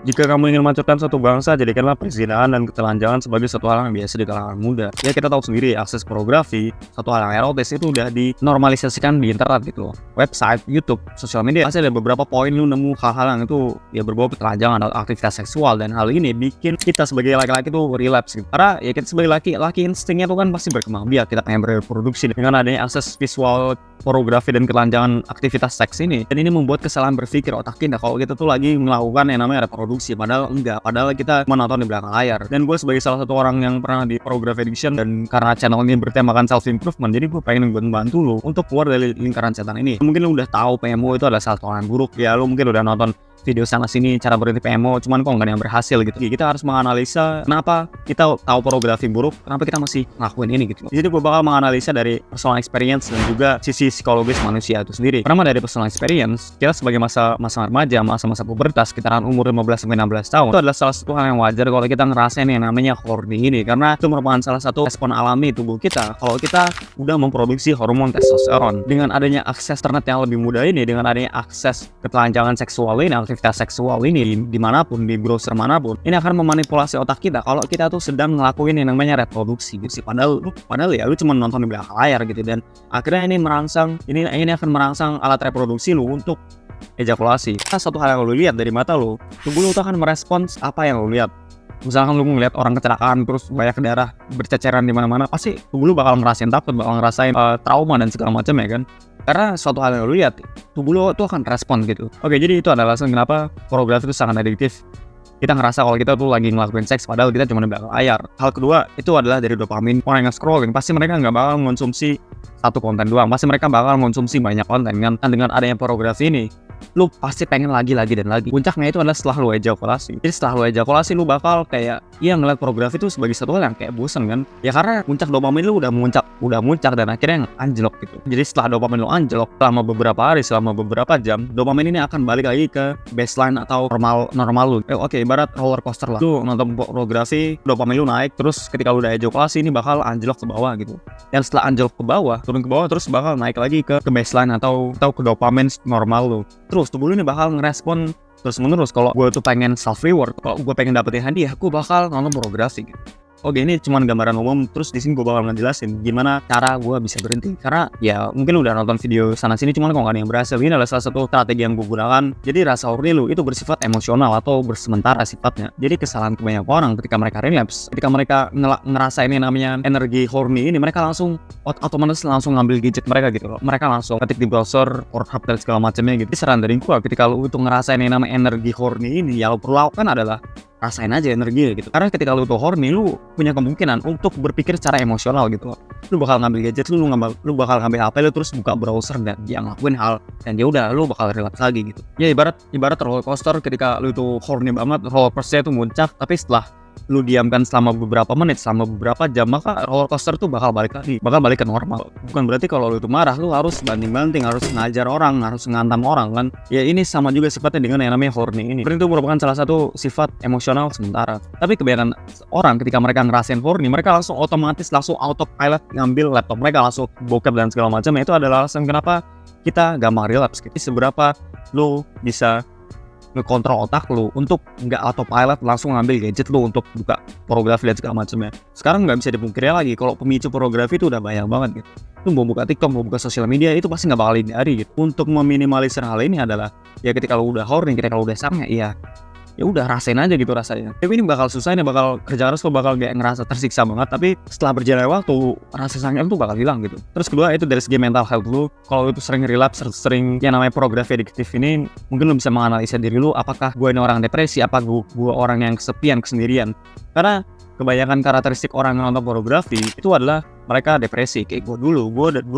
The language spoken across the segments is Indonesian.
Jika kamu ingin menghancurkan suatu bangsa, jadikanlah perzinahan dan ketelanjangan sebagai suatu hal yang biasa di kalangan muda. Ya kita tahu sendiri, akses pornografi, suatu hal yang erotis itu udah dinormalisasikan di internet gitu loh. Website, YouTube, sosial media, pasti ada beberapa poin lu nemu hal-hal yang itu ya berbau ketelanjangan atau aktivitas seksual, dan hal ini bikin kita sebagai laki-laki tuh relapse gitu. Karena ya kita sebagai laki-laki instingnya tuh kan pasti berkembang biak, kita pengen bereproduksi dengan adanya akses visual pornografi dan ketelanjangan aktivitas seks ini. Dan ini membuat kesalahan berpikir otak kita kalau kita tuh lagi melakukan yang namanya reproduksi, padahal enggak, padahal kita menonton di belakang layar. Dan gue sebagai salah satu orang yang pernah di pornography addiction, dan karena channel ini bertemakan self improvement, jadi gue pengen bantu lo untuk keluar dari lingkaran setan ini. Mungkin lo udah tahu PMO itu adalah salah satu hal yang buruk, ya lo mungkin udah nonton video sana sini cara berhenti PMO, cuman kok nggak ada yang berhasil gitu. Jadi kita harus menganalisa kenapa kita tahu pornografi buruk, kenapa kita masih ngelakuin ini gitu. Jadi gue bakal menganalisa dari personal experience dan juga sisi psikologis manusia itu sendiri. Pertama dari personal experience, kita sebagai masa remaja, masa pubertas, sekitaran umur 15-16 tahun, itu adalah salah satu hal yang wajar kalau kita ngerasain yang namanya horny ini, karena itu merupakan salah satu respon alami tubuh kita kalau kita udah memproduksi hormon testosteron. Dengan adanya akses internet yang lebih mudah ini, dengan adanya akses ketelanjangan seksual ini, aktivitas seksual ini dimanapun, di browser manapun, ini akan memanipulasi otak kita kalau kita tuh sedang ngelakuin yang namanya reproduksi gitu sih. Padahal ya lu cuma nonton di belakang layar gitu, dan akhirnya ini akan merangsang alat reproduksi lu untuk ejakulasi. Satu hal yang lu lihat dari mata lu, tubuh lu tuh akan merespons apa yang lu lihat. Misalkan lu ngeliat orang kecelakaan terus banyak darah berceceran di mana-mana, pasti tubuh lu bakal ngerasain takut, bakal ngerasain trauma dan segala macam ya kan. Karena suatu hal yang lu lihat, tubuh lu tuh akan respon gitu. Oke, jadi itu adalah alasan kenapa pornografi itu sangat adiktif. Kita ngerasa kalau kita tuh lagi ngelakuin seks padahal kita cuma di belakang layar. Hal kedua itu adalah dari dopamin. Orang yang scrolling pasti mereka nggak bakal mengonsumsi satu konten doang, pasti mereka bakal mengonsumsi banyak konten kan. Dengan adanya pornografi ini, lu pasti pengen lagi dan lagi. Puncaknya itu adalah setelah lu ejakulasi. Jadi setelah lu ejakulasi, lu bakal kayak ngeliat pornografi itu sebagai satu hal yang kayak bosan kan. Ya karena puncak dopamin lu udah muncak dan akhirnya anjlok gitu. Jadi setelah dopamin lu anjlok selama beberapa hari, selama beberapa jam, dopamin ini akan balik lagi ke baseline atau normal lu. Oke, ibarat roller coaster lah. Lu nonton pornografi, dopamin lu naik, terus ketika lu udah ejakulasi ini bakal anjlok ke bawah gitu. Dan setelah anjlok ke bawah, turun ke bawah, terus bakal naik lagi ke baseline atau ke dopamin normal lu. Terus tubuh lu ini bakal ngerespon terus menerus. Kalau gue tuh pengen self reward, kalau gue pengen dapetin hadiah, gue bakal nonton pornografi gitu. Oke, ini cuma gambaran umum. Terus di sini gue bakal ngejelasin gimana cara gue bisa berhenti. Karena ya mungkin udah nonton video sana sini, cuman kok gak ada yang berhasil. Ini adalah salah satu strategi yang gue gunakan. Jadi rasa horny lu itu bersifat emosional atau bersementara sifatnya. Jadi kesalahan kebanyakan orang ketika mereka relapse, ketika mereka ngerasain ini namanya energi horny ini, mereka langsung otomatis langsung ngambil gadget mereka gitu loh. Mereka langsung ketik di browser, Pornhub dan segala macamnya gitu. Jadi saran dari gue, ketika lu itu ngerasain yang namanya energi horny ini, ya lu perlu lakukan adalah rasain aja energinya gitu. Karena ketika lu tuh horny, lu punya kemungkinan untuk berpikir secara emosional gitu. Lu bakal ngambil gadget, lu bakal ngambil HP lu, terus buka browser dan dia ngelakuin hal, dan ya udah lu bakal relapse lagi gitu. Ya ibarat roller coaster, ketika lu tuh horny banget, roller coaster tuh muncak, tapi setelah lu diamkan selama beberapa menit, selama beberapa jam, maka roller coaster tuh bakal balik ke normal. Bukan berarti kalau lu itu marah, lu harus banting-banting, harus ngajar orang, harus ngantam orang kan. Ya ini sama juga sifatnya dengan yang namanya horny ini. Horny itu merupakan salah satu sifat emosional sementara. Tapi kebanyakan orang ketika mereka ngerasain horny, mereka langsung autopilot ngambil laptop mereka, langsung bokep dan segala macam. Itu adalah alasan kenapa kita gampang relapse gitu. Seberapa lu bisa ngekontrol otak lu untuk nggak autopilot langsung ngambil gadget lu untuk buka pornografi dan segala macamnya. Sekarang nggak bisa dipungkiri lagi kalau pemicu pornografi itu udah banyak banget gitu. Lu mau buka TikTok, mau buka sosial media, itu pasti nggak bakal dihindari gitu. Untuk meminimalisir hal ini adalah ya ketika lu udah horny, ketika lu udah sange, ya udah rasain aja gitu rasanya. Tapi ini bakal susah, ini bakal kerja keras, lo bakal kayak ngerasa tersiksa banget. Tapi setelah berjalan waktu, rasa sange tuh bakal hilang gitu. Terus kedua itu dari segi mental health lu. Kalau lu tuh sering relapse, sering yang namanya pornografi adiktif ini, mungkin lu bisa menganalisa diri lu, apakah gue ini orang depresi, apa gue orang yang kesepian, kesendirian. Karena kebanyakan karakteristik orang yang nonton pornografi itu adalah mereka depresi. Kayak gue dulu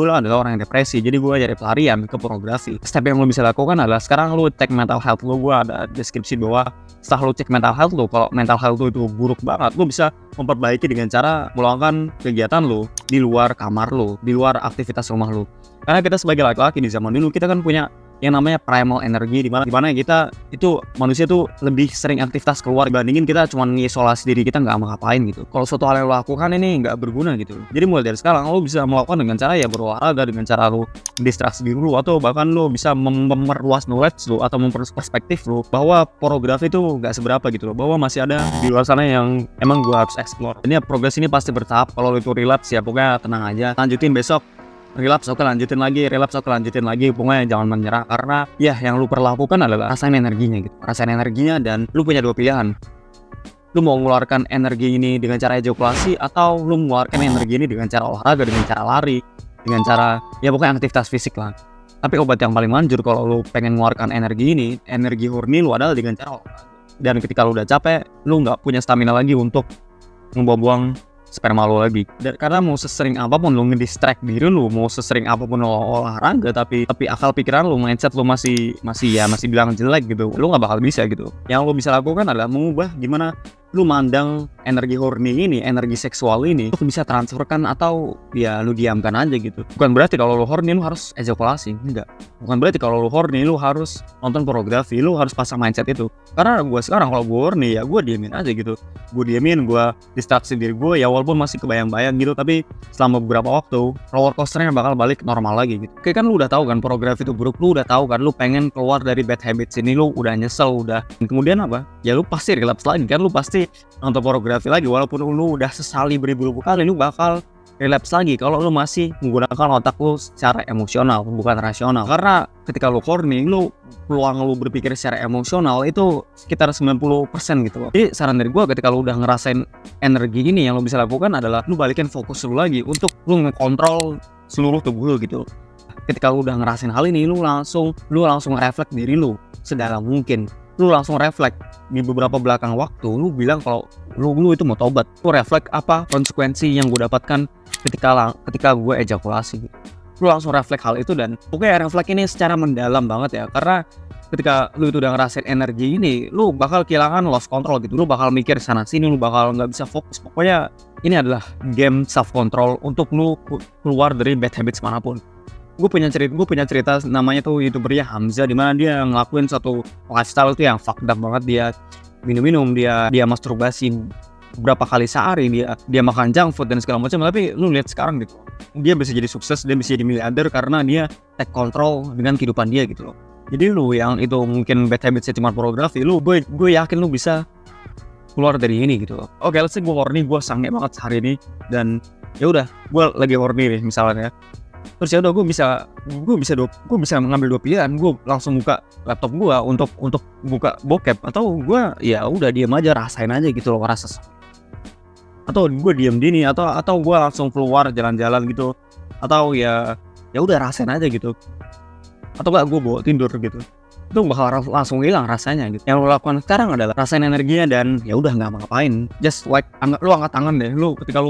adalah orang yang depresi, jadi gue jadi pelarian ke pornografi. Step yang lo bisa lakukan adalah sekarang lo cek mental health lo. Gue ada deskripsi bahwa setelah lo cek mental health lo, kalau mental health lo itu buruk banget, lo bisa memperbaiki dengan cara melakukan kegiatan lo di luar kamar lo, di luar aktivitas rumah lo. Karena kita sebagai laki-laki di zaman dulu, kita kan punya yang namanya primal energy, dimana kita itu manusia tuh lebih sering aktivitas keluar dibandingin kita cuma ngisolasi diri kita nggak ngapain gitu. Kalau suatu hal yang lo lakukan ini nggak berguna gitu. Jadi mulai dari sekarang lo bisa melakukan dengan cara ya berolahraga, dengan cara lo distraksi diri lo, atau bahkan lo bisa memperluas knowledge lo atau memperluas perspektif lo bahwa pornografi itu nggak seberapa gitu loh, bahwa masih ada di luar sana yang emang gue harus explore. Ini progres ini pasti bertahap. Kalau lo itu relapse ya pokoknya tenang aja, lanjutin besok. Relapse oke lanjutin lagi, relapse oke lanjutin lagi, pokoknya jangan menyerah. Karena ya yang lu perlu lakukan adalah rasain energinya gitu, rasain energinya. Dan lu punya dua pilihan, lu mau mengeluarkan energi ini dengan cara ejakulasi, atau lu mengeluarkan energi ini dengan cara olahraga, dengan cara lari, dengan cara ya pokoknya aktivitas fisik lah. Tapi obat yang paling manjur kalau lu pengen mengeluarkan energi ini, energi horny lu, adalah dengan cara olahraga. Dan ketika lu udah capek, lu nggak punya stamina lagi untuk membuang sperma lo lagi. Dan karena mau sesering apapun lo ngedistract diri lo, mau sesering apapun lo olahraga, tapi akal pikiran lo, mindset lo masih bilang jelek gitu, lo nggak bakal bisa gitu. Yang lo bisa lakukan adalah mengubah gimana lu mandang energi horny ini, energi seksual ini, lu bisa transferkan atau ya lu diamkan aja gitu. Bukan berarti kalau lu horny lu harus ejakulasi, enggak. Bukan berarti kalau lu horny lu harus nonton pornografi, lu harus pasang mindset itu. Karena gue sekarang kalau gue horny ya gue diemin aja gitu. Gue diemin, gue distraksi diri gue ya, walaupun masih kebayang-bayang gitu, tapi selama beberapa waktu roller coasternya bakal balik normal lagi gitu. Kayak kan lu udah tahu kan pornografi itu buruk, lu udah tahu kan, lu pengen keluar dari bad habits ini, lu udah nyesel, udah. Kemudian apa? Ya lu pasti relapse lagi kan, lu pasti nonton pornografi lagi, walaupun lu udah sesali beribu-ribu kali, lu bakal relapse lagi kalau lu masih menggunakan otak lu secara emosional, bukan rasional. Karena ketika lu horny, lu peluang lu berpikir secara emosional itu sekitar 90% gitu loh. Jadi saran dari gua, ketika lu udah ngerasain energi ini, yang lu bisa lakukan adalah lu balikin fokus lu lagi untuk lu ngekontrol seluruh tubuh lu gitu. Ketika lu udah ngerasain hal ini, lu langsung refleks diri lu sedalam mungkin. Lu langsung refleks di beberapa belakang waktu, lu bilang kalau lu itu mau tobat. Lu refleks apa konsekuensi yang gue dapatkan ketika gue ejakulasi. Lu langsung refleks hal itu, dan pokoknya refleks ini secara mendalam banget ya. Karena ketika lu itu udah ngerasain energi ini, lu bakal kehilangan lost control gitu. Lu bakal mikir sana sini, lu bakal nggak bisa fokus. Pokoknya ini adalah game self control untuk lu keluar dari bad habits manapun. Gue punya cerita namanya tuh youtubernya Hamza, dimana dia ngelakuin suatu lifestyle tuh yang fucked up banget. Dia minum-minum, dia masturbasi beberapa kali sehari, dia makan junk food dan segala macam. Tapi lu lihat sekarang gitu, dia bisa jadi sukses, dia bisa jadi miliarder karena dia take control dengan kehidupan dia gitu loh. Jadi lu yang itu mungkin bad habitsnya cuma pornografi, gue yakin lu bisa keluar dari ini gitu loh. Oke, let's say gue horny, gue sange banget hari ini, dan ya udah gue lagi horny nih misalnya. Terus ya udah gue bisa mengambil dua pilihan. Gue langsung buka laptop gue untuk buka bokep, atau gue ya udah diam aja, rasain aja gitu loh rasa. Atau gue diam dini, atau gue langsung keluar jalan-jalan gitu, atau ya udah rasain aja gitu. Atau gak gue bawa tidur gitu. Itu bakal langsung hilang rasanya gitu. Yang lo lakukan sekarang adalah rasain energinya, dan ya udah nggak ngapain. Just like lu angkat tangan deh. Lu ketika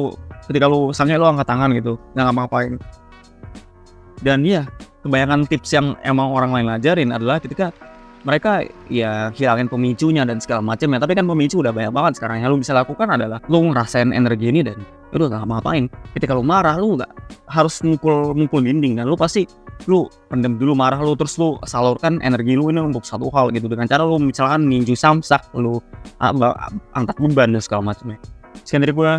lu sange, lu angkat tangan gitu, nggak ngapain. Dan ya, kebanyakan tips yang emang orang lain ajarin adalah ketika mereka ya hilangin pemicunya dan segala macamnya. Tapi kan pemicu udah banyak banget sekarang. Yang lu bisa lakukan adalah lu ngerasain energi ini, dan lu gak ngapain. Ketika lu marah, lu gak harus mukul dinding, dan lu pendem dulu marah lu, terus lu salurkan energi lu ini untuk satu hal gitu, dengan cara lu misalkan ninju samsak, lu angkat beban dan segala macamnya. Sekian dari gue,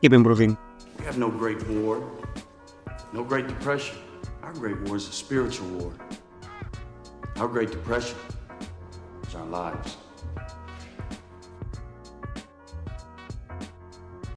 keep improving. We have no great war, no great depression. Our great war is a spiritual war. Our great depression is our lives.